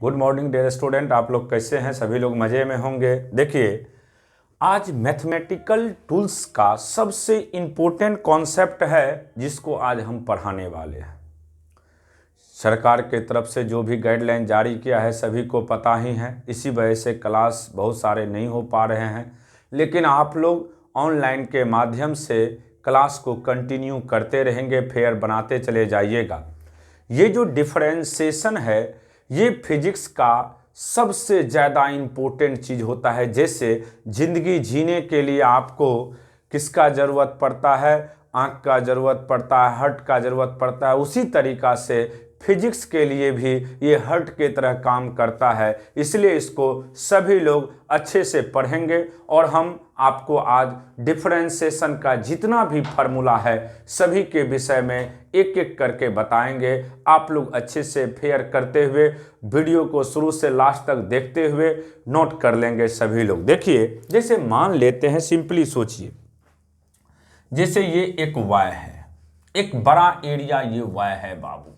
Good morning dear student, आप लोग कैसे हैं? सभी लोग मज़े में होंगे। देखिए, आज मैथमेटिकल टूल्स का सबसे इम्पोर्टेंट कॉन्सेप्ट है जिसको आज हम पढ़ाने वाले हैं। सरकार के तरफ से जो भी गाइडलाइन जारी किया है सभी को पता ही है, इसी वजह से क्लास बहुत सारे नहीं हो पा रहे हैं, लेकिन आप लोग ऑनलाइन के माध्यम से क्लास को कंटिन्यू करते रहेंगे, फेयर बनाते चले जाइएगा। ये जो डिफरेंशिएशन है ये फिजिक्स का सबसे ज़्यादा इम्पोर्टेंट चीज़ होता है। जैसे ज़िंदगी जीने के लिए आपको किसका ज़रूरत पड़ता है? आँख का ज़रूरत पड़ता है, हार्ट का ज़रूरत पड़ता है। उसी तरीक़ा से फिजिक्स के लिए भी ये हार्ट के तरह काम करता है, इसलिए इसको सभी लोग अच्छे से पढ़ेंगे और हम आपको आज डिफरेंशिएशन का जितना भी फार्मूला है सभी के विषय में एक एक करके बताएंगे। आप लोग अच्छे से फेयर करते हुए वीडियो को शुरू से लास्ट तक देखते हुए नोट कर लेंगे सभी लोग। देखिए, जैसे मान लेते हैं, सिंपली सोचिए, जैसे ये एक वाय है, एक बड़ा एरिया ये वाय है बाबू।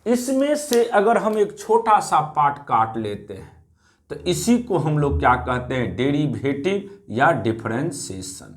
इसमें से अगर हम एक छोटा सा पार्ट काट लेते हैं तो इसी को हम लोग क्या कहते हैं? डेरिवेटिव या डिफरेंशिएशन।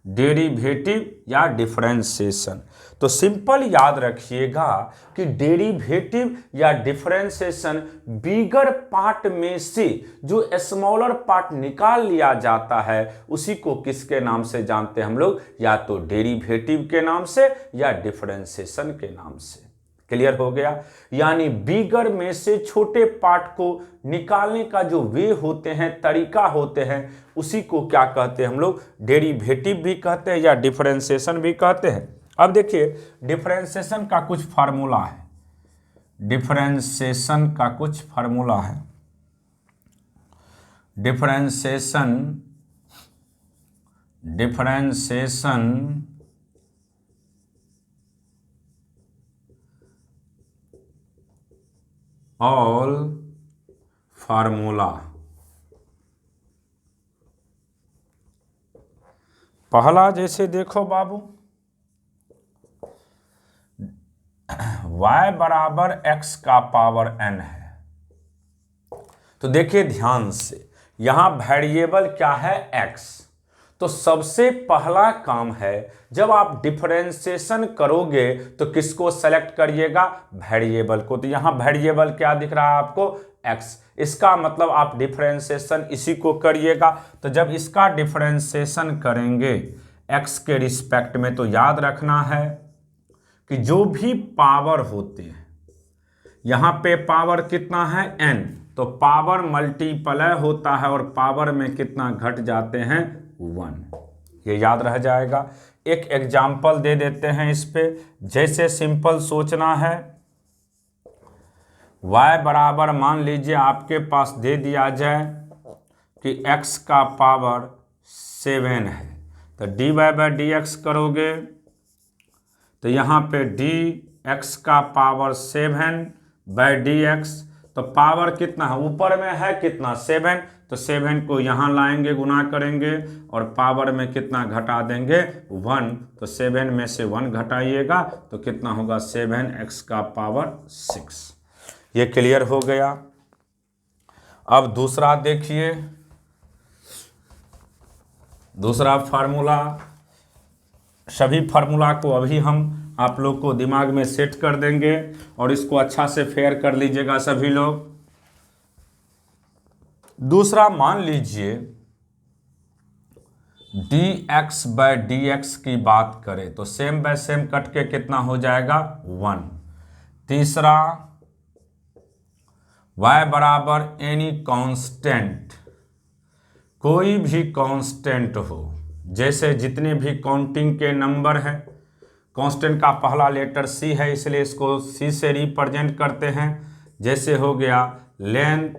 डेरिवेटिव या डिफरेंशिएशन। तो सिंपल याद रखिएगा कि डेरिवेटिव या डिफरेंशिएशन बिगर पार्ट में से जो स्मॉलर पार्ट निकाल लिया जाता है उसी को किसके नाम से जानते हैं हम लोग? या तो डेरिवेटिव के नाम से या डिफरेंशिएशन के नाम से। क्लियर हो गया? यानी बिगर में से छोटे पार्ट को निकालने का जो वे होते हैं, तरीका होते हैं, उसी को क्या कहते हैं हम लोग? डेरिवेटिव भी कहते हैं या डिफरेंशिएशन भी कहते हैं। अब देखिए, डिफरेंशिएशन का कुछ फार्मूला है। डिफरेंशिएशन का कुछ फार्मूला है। Differentiation all formula. पहला जैसे देखो बाबू, y बराबर x का पावर n है। तो देखिए ध्यान से, यहां वेरिएबल क्या है? x। तो सबसे पहला काम है, जब आप डिफरेंशिएशन करोगे तो किसको सेलेक्ट करिएगा? वेरिएबल को। तो यहां वेरिएबल क्या दिख रहा है आपको? x। इसका मतलब आप डिफरेंशिएशन इसी को करिएगा। तो जब इसका डिफरेंशिएशन करेंगे x के रिस्पेक्ट में, तो याद रखना है कि जो भी पावर होते हैं, यहां पे पावर कितना है? n। तो पावर मल्टीप्लाई होता है और पावर में कितना घट जाते हैं? 1। ये याद रह जाएगा। एक एग्जाम्पल दे देते हैं इस पे। जैसे सिंपल सोचना है, y बराबर मान लीजिए आपके पास दे दिया जाए कि x का पावर 7 है, तो dy/dx करोगे तो यहाँ पे dx का पावर 7/dx। तो पावर कितना है? ऊपर में है कितना? 7। तो 7 को यहाँ लाएंगे, गुना करेंगे और पावर में कितना घटा देंगे? 1। तो 7 में से 1 घटाइएगा तो कितना होगा? 7x का पावर 6। ये क्लियर हो गया। अब दूसरा देखिए, दूसरा फार्मूला। सभी फार्मूला को अभी हम आप लोग को दिमाग में सेट कर देंगे और इसको अच्छा से फेयर कर लीजिएगा सभी लोग। दूसरा मान लीजिए dx/dx की बात करें तो सेम बाय सेम कट के कितना हो जाएगा? 1। तीसरा, y बराबर एनी कांस्टेंट, कोई भी कांस्टेंट हो, जैसे जितने भी काउंटिंग के नंबर हैं। कांस्टेंट का पहला लेटर c है, इसलिए इसको c से रिप्रेजेंट करते हैं। जैसे हो गया लेंथ,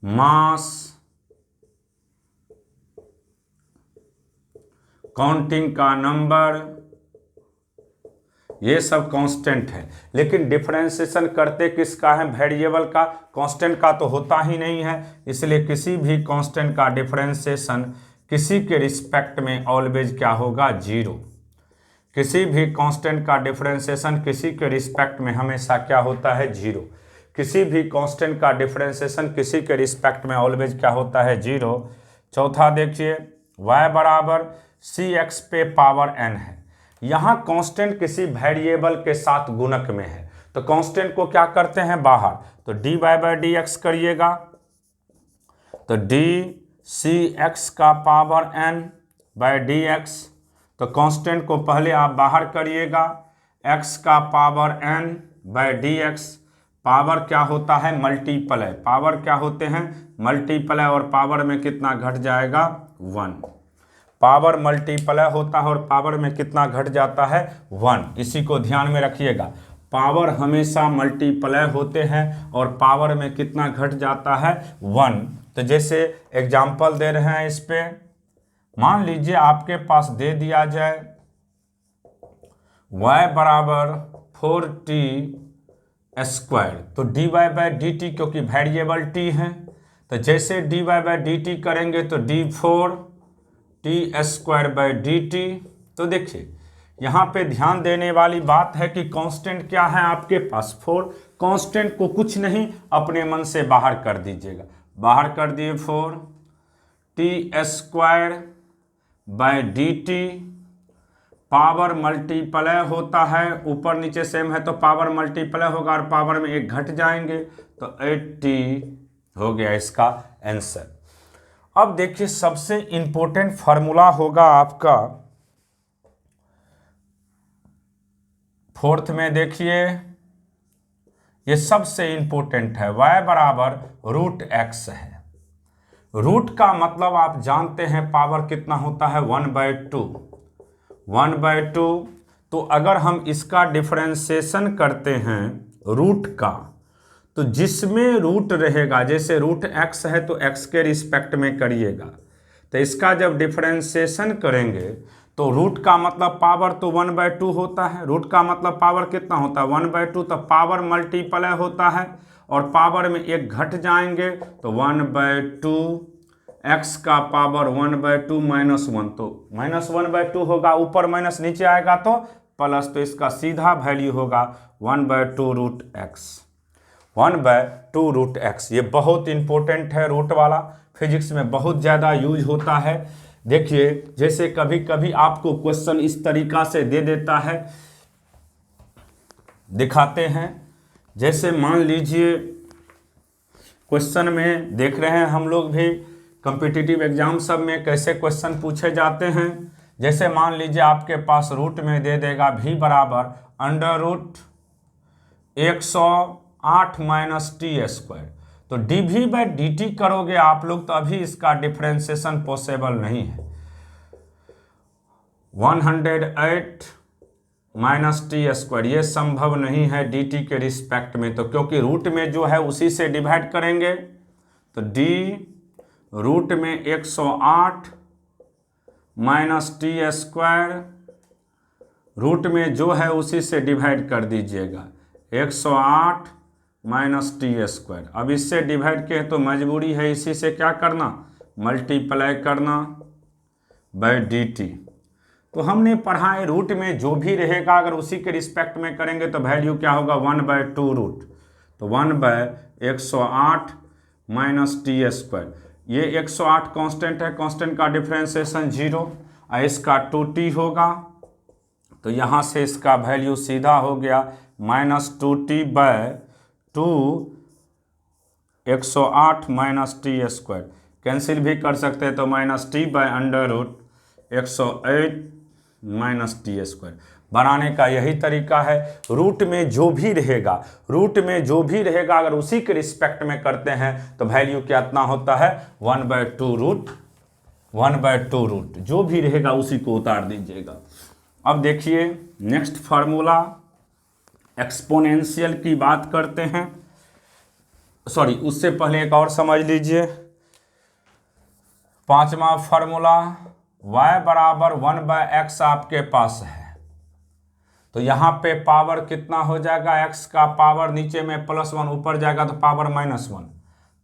मास, काउंटिंग का नंबर, ये सब कांस्टेंट है। लेकिन डिफरेंशिएशन करते किसका है? वेरिएबल का। कांस्टेंट का तो होता ही नहीं है, इसलिए किसी भी कांस्टेंट का डिफरेंशिएशन किसी के रिस्पेक्ट में ऑलवेज क्या होगा? 0। किसी भी कांस्टेंट का डिफरेंशिएशन किसी के रिस्पेक्ट में हमेशा क्या होता है? 0। किसी भी कांस्टेंट का डिफरेंशिएशन किसी के रिस्पेक्ट में ऑलवेज क्या होता है, 0। चौथा देखिए y बराबर सी एक्स पे पावर n है। यहाँ कांस्टेंट किसी वेरिएबल के साथ गुणक में है, तो कांस्टेंट को क्या करते हैं बाहर, तो dy बाई डी एक्स करिएगा, तो डी सी एक्स का power n by d x, तो कांस्टेंट को पहले आप बाहर करिएगा, x का power n by d x, power क्या होता है मल्टीप्लाई, पावर क्या होते हैं मल्टीप्लाई, और पावर में कितना घट जाएगा 1, पावर मल्टीप्लाई होता है और पावर में कितना घट जाता है 1। इसी को ध्यान में रखिएगा, पावर हमेशा मल्टीप्लाई होते हैं और पावर में कितना घट जाता है 1। तो जैसे एग्जांपल दे रहे हैं इस पे, मान लीजिए आपके पास दे दिया जाए y बराबर 4t स्क्वायर, तो dy बाई डी टी, क्योंकि वेरिएबल t है, तो जैसे dy बाई डी टी करेंगे तो d4t square by D T. तो देखिए यहाँ पे ध्यान देने वाली बात है कि कांस्टेंट क्या है आपके पास 4, कांस्टेंट को कुछ नहीं अपने मन से बाहर कर दीजिएगा, बाहर कर दिए 4t square by D T, power multiply होता है, ऊपर नीचे सेम है तो पावर मल्टीप्लाई होगा और पावर में एक घट जाएंगे, तो 8t हो गया इसका आंसर। अब देखिए सबसे इंपॉर्टेंट फार्मूला होगा आपका फोर्थ में, देखिए ये सबसे इंपॉर्टेंट है, y बराबर रूट एक्स है। रूट का मतलब आप जानते हैं पावर कितना होता है 1/2, 1/2। तो अगर हम इसका डिफरेंशिएशन करते हैं रूट का, तो जिसमें रूट रहेगा, जैसे रूट एक्स है तो एक्स के रिस्पेक्ट में करिएगा, तो इसका जब डिफरेंशिएशन करेंगे तो रूट का मतलब पावर तो 1/2 होता है, रूट का मतलब पावर कितना होता है 1/2, तो पावर मल्टीप्लाई होता है और पावर में एक घट जाएंगे, तो 1/2 x का पावर 1/2 -1, तो -1/2 होगा, ऊपर माइनस नीचे आएगा तो प्लस, तो इसका सीधा वैल्यू होगा 1/2 रूट एक्स, 1/2 रूट एक्स। ये बहुत इंपॉर्टेंट है, रूट वाला फिजिक्स में बहुत ज़्यादा यूज होता है। देखिए जैसे कभी कभी आपको क्वेश्चन इस तरीका से दे देता है, दिखाते हैं, जैसे मान लीजिए क्वेश्चन में देख रहे हैं हम लोग भी कॉम्पिटिटिव एग्जाम सब में कैसे क्वेश्चन पूछे जाते हैं। जैसे मान लीजिए आपके पास रूट में दे देगा v बराबर √108 - t स्क्वायर, तो dv बाई डी टी करोगे आप लोग तो अभी इसका डिफरेंशिएशन पॉसिबल नहीं है, 108 - t स्क्वायर ये संभव नहीं है dt के रिस्पेक्ट में, तो क्योंकि रूट में जो है उसी से डिवाइड करेंगे, तो d रूट में 108 - t स्क्वायर, रूट में जो है उसी से डिवाइड कर दीजिएगा, 108 - t स्क्वायर। अब इससे डिवाइड किए तो मजबूरी है इसी से क्या करना, मल्टीप्लाई करना बाय डी टी। तो हमने पढ़ा है रूट में जो भी रहेगा अगर उसी के रिस्पेक्ट में करेंगे तो वैल्यू क्या होगा 1/2 रूट, तो 1/108 - t स्क्वायर। ये 108 कांस्टेंट है, कांस्टेंट का डिफरेंशिएशन 0 और इसका 2t होगा, तो यहाँ से इसका वैल्यू सीधा हो गया -2t/2 108 - t स्क्वायर, कैंसिल भी कर सकते हैं तो -t/√108 - t स्क्वायर। बनाने का यही तरीका है, रूट में जो भी रहेगा, रूट में जो भी रहेगा अगर उसी के रिस्पेक्ट में करते हैं तो वैल्यू कितना होता है 1/2 रूट, 1/2 रूट जो भी रहेगा उसी को उतार दीजिएगा। अब देखिए नेक्स्ट फार्मूला एक्सपोनेंशियल की बात करते हैं, सॉरी उससे पहले एक और समझ लीजिए, पांचवा फार्मूला y बराबर 1/x आपके पास है, तो यहाँ पे पावर कितना हो जाएगा, x का पावर नीचे में +1 ऊपर जाएगा तो पावर -1,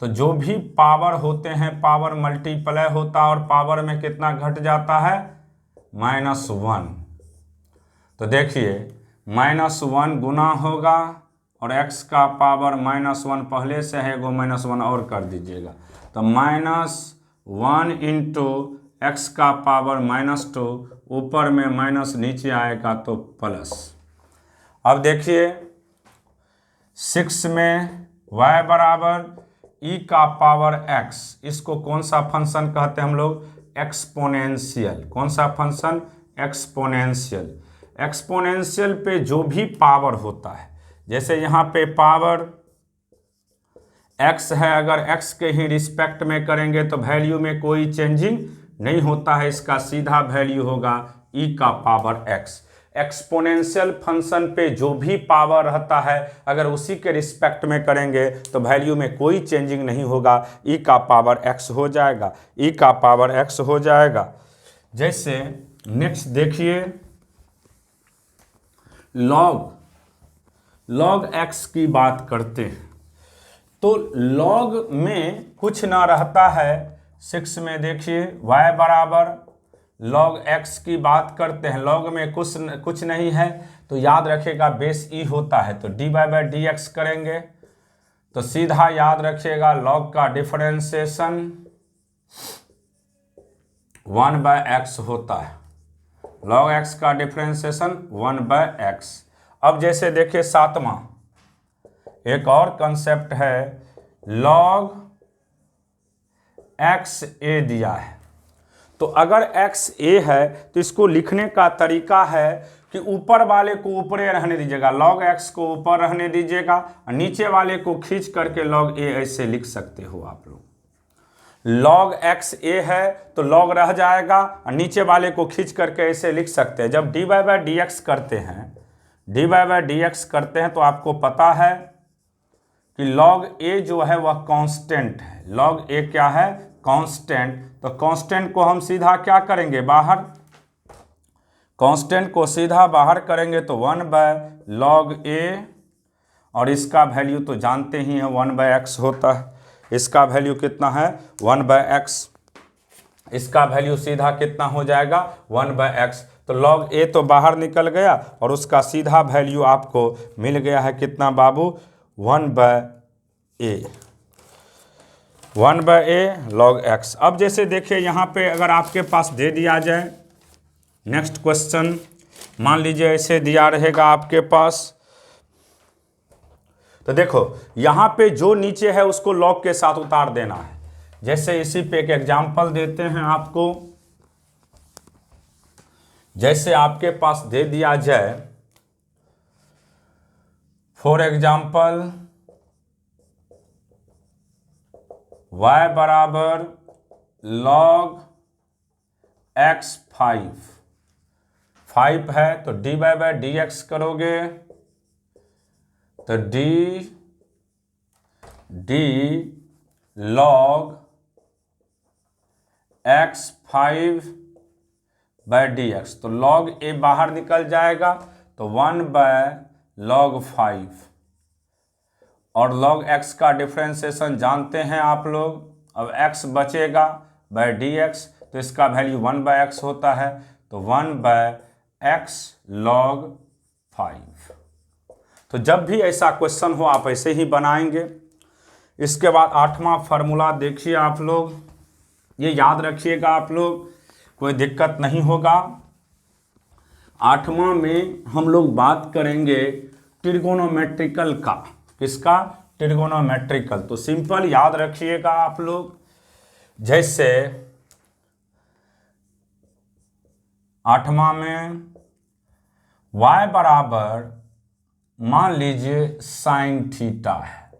तो जो भी पावर होते हैं पावर मल्टीप्लाई होता है और पावर में कितना घट जाता है -1। तो देखिए -1 गुना होगा और x का पावर -1 पहले से है, एगो -1 और कर दीजिएगा, तो -1 इंटू एक्स का पावर -2, ऊपर में माइनस नीचे आएगा तो प्लस। अब देखिए 6 में y बराबर e का पावर x, इसको कौन सा फंक्शन कहते हैं हम लोग? एक्सपोनेंशियल। कौन सा फंक्शन? एक्सपोनेंशियल। एक्सपोनेंशियल पे जो भी पावर होता है, जैसे यहाँ पे पावर x है, अगर x के ही रिस्पेक्ट में करेंगे तो वैल्यू में कोई चेंजिंग नहीं होता है, इसका सीधा वैल्यू होगा e का पावर x। एक्सपोनेंशियल फंक्शन पे जो भी पावर रहता है, अगर उसी के रिस्पेक्ट में करेंगे तो वैल्यू में कोई चेंजिंग नहीं होगा, e का पावर x हो जाएगा, e का पावर x हो जाएगा। जैसे नेक्स्ट देखिए log x की बात करते हैं, तो log में कुछ ना रहता है। 6 में देखिए y बराबर log x की बात करते हैं, log में कुछ नहीं है, तो याद रखिएगा बेस e होता है, तो dy/dx करेंगे तो सीधा याद रखिएगा log का डिफरेंशिएशन 1/x होता है, log x का डिफरेंशिएशन 1/x। अब जैसे देखिए 7वां एक और कंसेप्ट है, log x a दिया है, तो अगर x a है तो इसको लिखने का तरीका है कि ऊपर वाले को ऊपर रहने दीजिएगा, log x को ऊपर रहने दीजिएगा, और नीचे वाले को खींच करके log a ऐसे लिख सकते हो आप लोग। log x a है तो log रह जाएगा, और नीचे वाले को खींच करके ऐसे लिख सकते हैं। जब dy/dx करते हैं तो आपको पता है कि log a जो है वह कांस्टेंट है, log a क्या है? कांस्टेंट। तो कांस्टेंट को हम सीधा क्या करेंगे? बाहर। कांस्टेंट को सीधा बाहर करेंगे तो 1/log a, और इसका वैल्यू तो जानते ही हैं 1/x होता है, इसका वैल्यू कितना है? 1/x। इसका वैल्यू सीधा कितना हो जाएगा? 1/x। तो log a तो बाहर निकल गया और उसका सीधा वैल्यू आपको मिल गया है कितना बाबू? 1/a। 1/a log x। अब जैसे देखिए यहाँ पे अगर आपके पास दे दिया जाए, नेक्स्ट क्वेश्चन मान लीजिए ऐसे दिया रहेगा आपके पास, तो देखो यहाँ पे जो नीचे है उसको log के साथ उतार देना है। जैसे इसी पे एक एग्जांपल देते हैं आपको, जैसे आपके पास दे दिया जाए फॉर एग्जांपल y बराबर log x 5 है, तो dy/dx करोगे तो d log x 5/dx, तो log a बाहर निकल जाएगा तो 1/log 5, और log x का डिफरेंशिएशन जानते हैं आप लोग। अब x बचेगा dx, तो इसका वैल्यू 1/x होता है, तो 1/x log 5। तो जब भी ऐसा क्वेश्चन हो आप ऐसे ही बनाएंगे। इसके बाद 8वां फार्मूला देखिए आप लोग, ये याद रखिएगा आप लोग, कोई दिक्कत नहीं होगा। 8वां में हम लोग बात करेंगे ट्रिगोनोमेट्रिकल का। किसका? ट्रिगोनोमेट्रिकल। तो सिंपल याद रखिएगा आप लोग, जैसे 8वां में y बराबर मान लीजिए साइन थीटा है,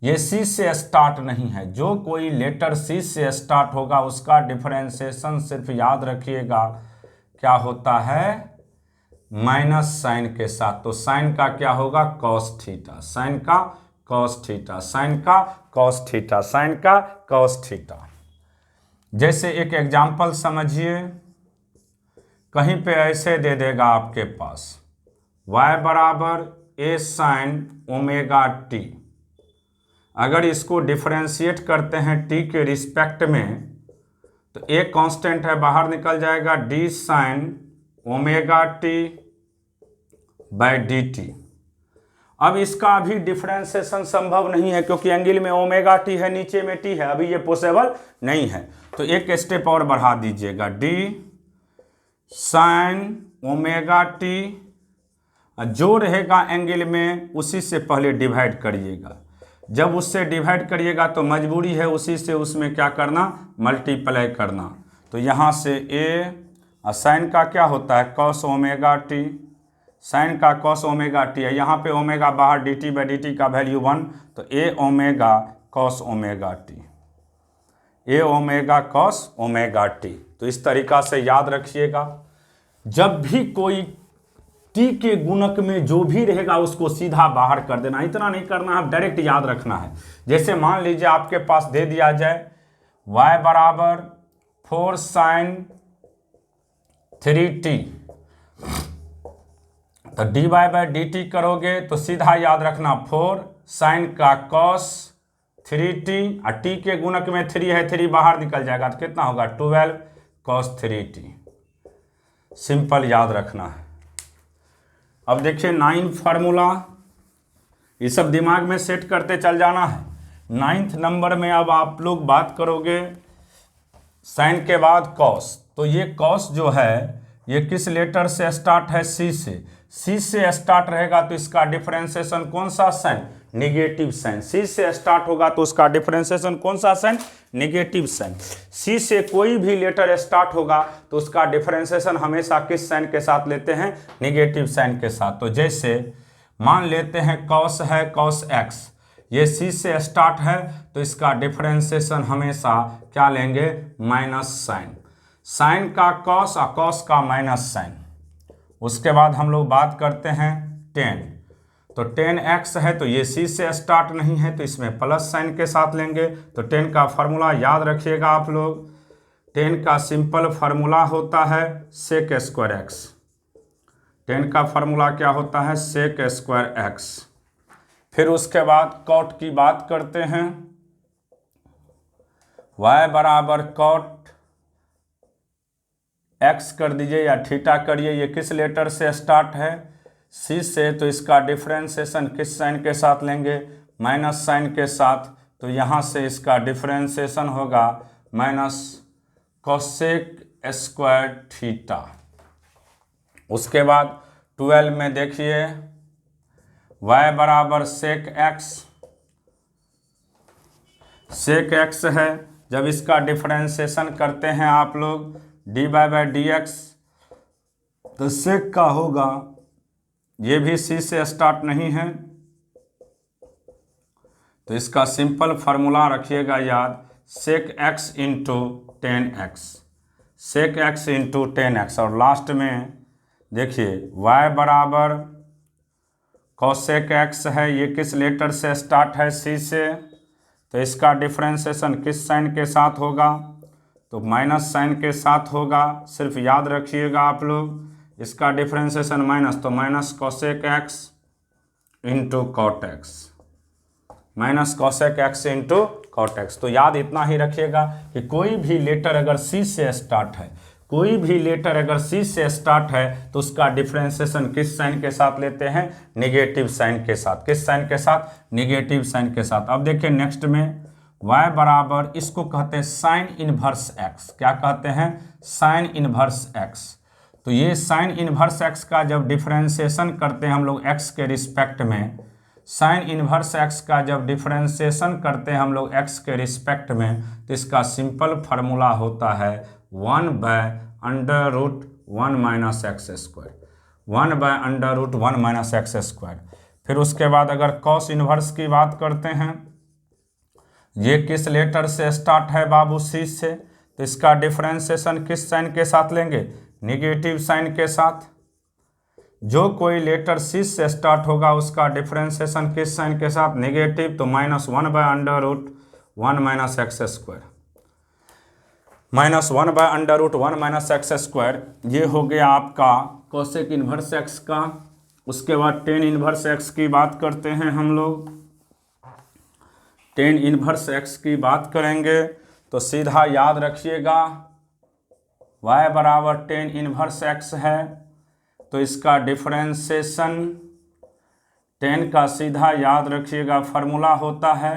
ये c से स्टार्ट नहीं है, जो कोई लेटर c से स्टार्ट होगा उसका डिफरेंशिएशन सिर्फ याद रखिएगा क्या होता है? माइनस साइन के साथ। तो साइन का क्या होगा? Cos theta. साइन का कॉस थीटा, साइन का कॉस थीटा, साइन का कॉस थीटा। जैसे एक एग्जांपल समझिए, कहीं पे ऐसे दे देगा आपके पास y बराबर a साइन ओमेगा t। अगर इसको डिफरेंशिएट करते हैं t के रिस्पेक्ट में, तो a कांस्टेंट है, बाहर निकल जाएगा d साइन ओमेगा t/dt, अब इसका भी डिफरेंशिएशन संभव नहीं है क्योंकि एंगल में ओमेगा टी है, नीचे में टी है, अभी ये पॉसिबल नहीं है। तो एक स्टेप और बढ़ा दीजिएगा, डी साइन ओमेगा टी, जो रहेगा एंगल में उसी से पहले डिवाइड करिएगा। जब उससे डिवाइड करिएगा तो मजबूरी है उसी से उसमें क्या करना, मल्टीप्लाई करना। तो यहाँ से ए साइन का क्या होता है, कॉस ओमेगा टी, साइन का कॉस ओमेगा टी है, यहाँ पे ओमेगा बाहर, D T by D T का वैल्यू 1, तो ए ओमेगा कॉस ओमेगा टी, ए ओमेगा कॉस ओमेगा टी। तो इस तरीका से याद रखिएगा, जब भी कोई टी के गुणक में जो भी रहेगा उसको सीधा बाहर कर देना, इतना नहीं करना है, डायरेक्ट याद रखना है। जैसे मान लीजिए आपके पास दे दिया जाए y बराबर 4 साइन 3t, तो dy बाई डी टी करोगे तो सीधा याद रखना 4 साइन का कॉस 3t, और t के गुणक में 3 है, 3 बाहर निकल जाएगा तो कितना होगा 12 कॉस 3t। सिंपल याद रखना है। अब देखिए 9 फार्मूला, ये सब दिमाग में सेट करते चल जाना है। 9th नंबर में अब आप लोग बात करोगे साइन के बाद कॉस, तो ये कॉस जो है ये किस लेटर से स्टार्ट है, सी से, सी से स्टार्ट रहेगा तो इसका डिफरेंशिएशन कौन सा साइन, निगेटिव साइन। सी से स्टार्ट होगा तो उसका डिफरेंशिएशन कौन सा साइन, निगेटिव साइन। सी से कोई भी लेटर स्टार्ट होगा तो उसका डिफरेंशिएशन हमेशा किस साइन के साथ लेते हैं, निगेटिव साइन के साथ। तो जैसे मान लेते हैं कॉस है, कॉस एक्स, ये सी से स्टार्ट है तो इसका डिफरेंशिएशन हमेशा क्या लेंगे, माइनस साइन, साइन का कॉस और कॉस का माइनस साइन। उसके बाद हम लोग बात करते हैं 10, तो 10x है तो ये c से स्टार्ट नहीं है तो इसमें प्लस साइन के साथ लेंगे। तो 10 का फार्मूला याद रखिएगा आप लोग, 10 का सिंपल फार्मूला होता है सेक स्क्वायर एक्स। 10 का फार्मूला क्या होता है, सेक स्क्वायर एक्स। फिर उसके बाद कॉट की बात करते हैं, y बराबर कॉट x कर दीजिए या थीटा करिए, ये किस लेटर से स्टार्ट है, c से, तो इसका डिफरेंशिएशन किस साइन के साथ लेंगे, माइनस साइन के साथ। तो यहाँ से इसका डिफरेंशिएशन होगा माइनस कोसेक स्क्वायर थीटा। उसके बाद 12 में देखिए y बराबर सेक एक्स, सेक एक्स है, जब इसका डिफरेंशिएशन करते हैं आप लोग d y by d x, तो सेक का होगा, ये भी सी से स्टार्ट नहीं है तो इसका सिंपल फार्मूला रखिएगा याद, sec x into 10x, sec x into 10x। और लास्ट में देखिए y बराबर कॉसेक एक्स है, ये किस लेटर से स्टार्ट है, सी से, तो इसका डिफरेंशिएशन किस साइन के साथ होगा, तो माइनस साइन के साथ होगा। सिर्फ याद रखिएगा आप लोग, इसका डिफरेंशिएशन माइनस, तो minus cosec x into cot x, minus cosec x into cot x. तो याद इतना ही रखिएगा कि कोई भी लेटर अगर सी से स्टार्ट है, कोई भी लेटर अगर सी से स्टार्ट है तो उसका डिफरेंशिएशन किस साइन के साथ लेते हैं, निगेटिव साइन के साथ। किस साइन के साथ, निगेटिव साइन के साथ। अब देखिए नेक्स्ट में y बराबर, इसको कहते हैं साइन इनवर्स x। क्या कहते हैं, साइन इनवर्स x। तो ये साइन इनवर्स x का जब डिफरेंशिएशन करते हैं हम लोग x के रिस्पेक्ट में, साइन इनवर्स x का जब डिफरेंशिएशन करते हैं हम लोग x के रिस्पेक्ट में, तो इसका सिंपल फार्मूला होता है 1 by under root 1 minus x square, 1 by under root 1 minus x square. फिर उसके बाद अगर कॉस इनवर्स की बात करते हैं, ये किस लेटर से स्टार्ट है बाबू, सी से, तो इसका डिफरेंशिएशन किस साइन के साथ लेंगे, निगेटिव साइन के साथ। जो कोई लेटर सी से स्टार्ट होगा उसका डिफरेंशिएशन किस साइन के साथ, निगेटिव, तो minus 1 by under root 1 minus x square, minus 1 by under root 1 minus x square. ये हो गया आपका कोसेक इनवर्स एक्स का। उसके बाद टेन इनवर्स एक्स की बात करते हैं हम लोग। टेन इनवर्स एक्स की बात करेंगे तो सीधा याद रखिएगा y बराबर टेन इनवर्स एक्स है तो इसका डिफरेंशिएशन 10 का सीधा याद रखिएगा फार्मूला होता है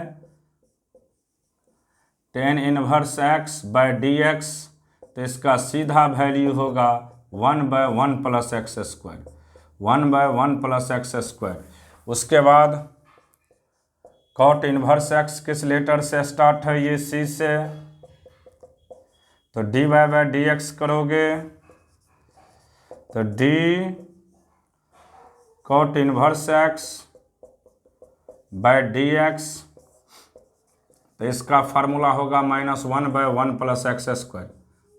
tan inverse x by d x, तो इसका सीधा वैल्यू होगा 1/1 plus x square, 1/1 plus x square. उसके बाद cot इनवर्स x किस लेटर से स्टार्ट है, ये c से, तो dy बाय डी एक्स करोगे तो d cot inverse x by d x, तो इसका फार्मूला होगा -1/1 plus x square,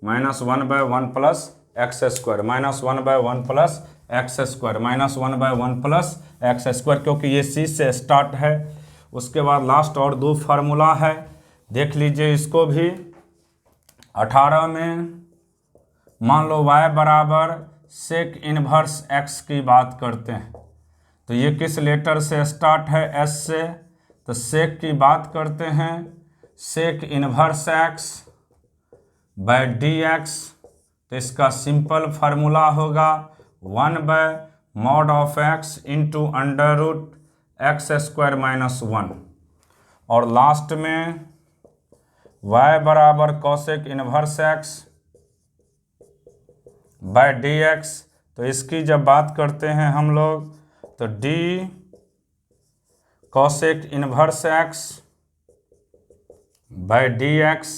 -1/1 plus x square, -1/1 plus x square, -1/1 plus x square, क्योंकि ये c से स्टार्ट है। उसके बाद लास्ट और दो फार्मूला है, देख लीजिए इसको भी। 18 में मान लो y बराबर सेक इनवर्स x की बात करते हैं, तो ये किस लेटर से स्टार्ट है, s से, तो सेक की बात करते हैं, sec inverse x by d x, तो इसका सिंपल फार्मूला होगा 1/mod of x into under root x square minus 1। और लास्ट में y बराबर cosec inverse x by d x, तो इसकी जब बात करते हैं हम लोग तो d cosec inverse x by d x,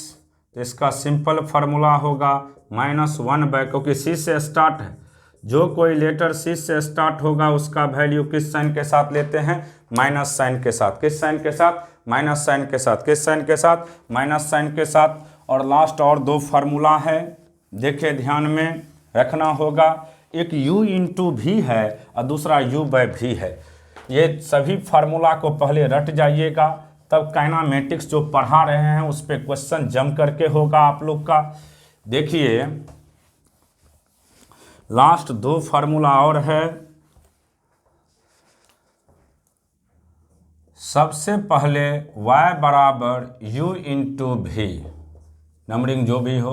तो इसका सिंपल फार्मूला होगा -1 बाय, क्योंकि c से स्टार्ट है, जो कोई लेटर c से स्टार्ट होगा उसका वैल्यू किस साइन के साथ लेते हैं, माइनस साइन के साथ। किस साइन के साथ, माइनस साइन के साथ। किस साइन के साथ, माइनस साइन के साथ। और लास्ट और दो फार्मूला है, देखिए ध्यान में रखना होगा, एक u इंटू भी है और दूसरा u बाय भी है। ये सभी फार्मूला को पहले रट जाइएगा, तब काइनामेटिक्स जो पढ़ा रहे हैं उस पर क्वेश्चन जम करके होगा आप लोग का। देखिए लास्ट दो फार्मूला और है। सबसे पहले y बराबर u इंटू भी, नंबरिंग जो भी हो,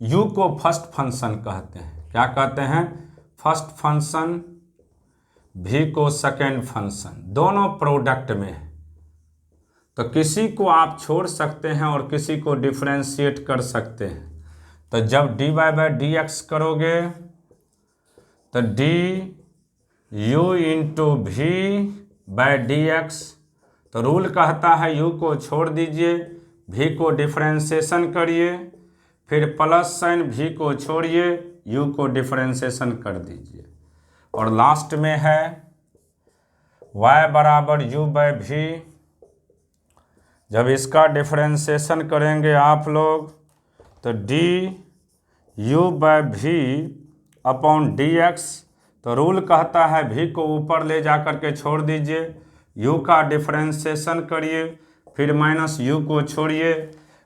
u को फर्स्ट फंक्शन कहते हैं, क्या कहते हैं, फर्स्ट फंक्शन, v को सेकेंड फंक्शन, दोनों प्रोडक्ट में है, तो किसी को आप छोड़ सकते हैं और किसी को डिफरेंशिएट कर सकते हैं। तो जब dy बाय डी एक्स करोगे तो d u इंटू भी बाय डी एक्स, तो रूल कहता है u को छोड़ दीजिए, v को डिफरेंशिएशन करिए, फिर प्लस साइन v को छोड़िए, u को डिफरेंशिएशन कर दीजिए। और लास्ट में है y बराबर u बाय भी, जब इसका डिफरेंशिएशन करेंगे आप लोग तो d u बाय भी अपॉन डी एक्स, तो रूल कहता है v को ऊपर ले जा कर के छोड़ दीजिए, u का डिफरेंशिएशन करिए, फिर माइनस u को छोड़िए,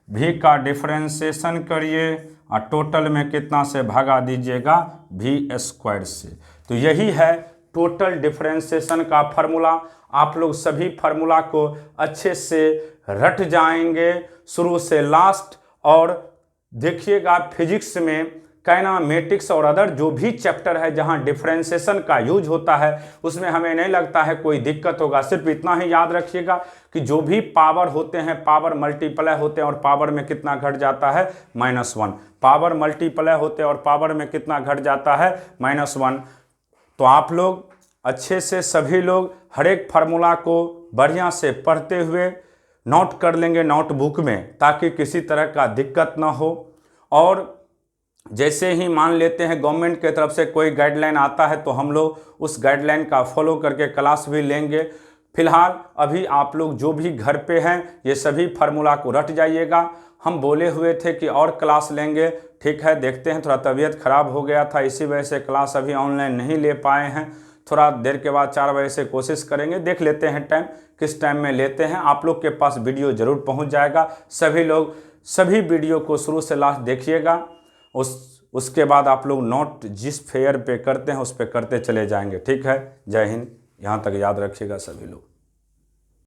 v का डिफरेंशिएशन करिए और टोटल में कितना से भागा दीजिएगा, v स्क्वायर से। तो यही है टोटल डिफरेंशिएशन का फार्मूला। आप लोग सभी फार्मूला को अच्छे से रट जाएंगे शुरू से लास्ट। और देखिएगा फिजिक्स में काइनामेटिक्स और अदर जो भी चैप्टर है जहां डिफरेंशिएशन का यूज होता है उसमें हमें नहीं लगता है कोई दिक्कत होगा। सिर्फ इतना ही याद रखिएगा कि जो भी पावर होते हैं, पावर मल्टीप्लाई होते हैं और पावर में कितना घट जाता है, -1। पावर मल्टीप्लाई होते हैं और पावर में कितना घट जाता है, -1। तो आप लोग अच्छे से सभी लोग हर एक फार्मूला को बढ़िया से पढ़ते हुए नोट कर लेंगे नोटबुक में, ताकि किसी तरह का दिक्कत ना हो। और जैसे ही मान लेते हैं गवर्नमेंट के तरफ से कोई गाइडलाइन आता है तो हम लोग उस गाइडलाइन का फॉलो करके क्लास भी लेंगे। फिलहाल अभी आप लोग जो भी घर पे हैं ये सभी फार्मूला को रट जाइएगा। हम बोले हुए थे कि और क्लास लेंगे, ठीक है, देखते हैं, थोड़ा तबीयत ख़राब हो गया था, इसी वजह से क्लास अभी ऑनलाइन नहीं ले पाए हैं। थोड़ा देर के बाद 4 बजे से कोशिश करेंगे, देख लेते हैं टाइम किस टाइम में लेते हैं। आप लोग के पास वीडियो ज़रूर पहुंच जाएगा। सभी लोग सभी वीडियो को शुरू से लास्ट देखिएगा। उसके बाद आप लोग नोट जिस फेयर पे करते हैं उस पे करते चले जाएंगे, ठीक है। जय हिंद। यहाँ तक याद रखिएगा सभी लोग।